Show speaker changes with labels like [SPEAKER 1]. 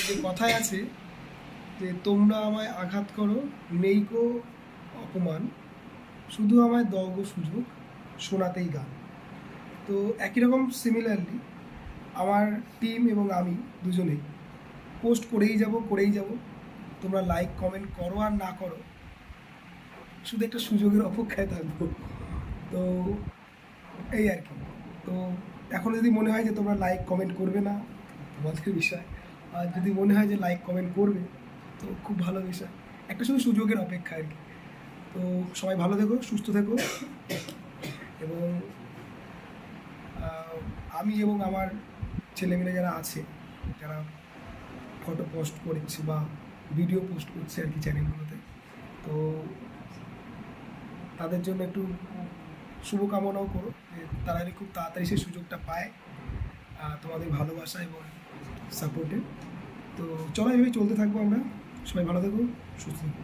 [SPEAKER 1] এই যে কথায় আছে যে তোমরা আমায় আঘাত করো, নেই গো অপমান, শুধু আমায় দাও গো সুযোগ, শোনাতেই গান। তো একই রকম সিমিলারলি আমার টিম এবং আমি দুজনেই পোস্ট করেই যাব। তোমরা লাইক কমেন্ট করো আর না করো, শুধু একটা সুযোগের অপেক্ষায় থাকবো। তো এই আর কি। তো এখন যদি মনে হয় যে তোমরা লাইক কমেন্ট করবে না, তোমাদের বিষয়। আর যদি মনে হয় যে লাইক কমেন্ট করবে, তো খুব ভালো বিষয়। একটা শুধু সুযোগের অপেক্ষা আর কি। তো সবাই ভালো থেকো, সুস্থ থেকো। এবং আমি এবং আমার ছেলেমেয়ে যারা আছে, যারা ফটো পোস্ট করছে বা ভিডিও পোস্ট করছে আর কি চ্যানেলগুলোতে, তো তাদের জন্য একটু শুভকামনাও করো যে তারা যেন খুব তাড়াতাড়ি সেই সুযোগটা পায় তোমাদের ভালোবাসা এবং সাপোর্টে। তো চলো এভাবে চলতে থাকবো আমরা। সবাই ভালো থেকো, সুস্থ থেকো।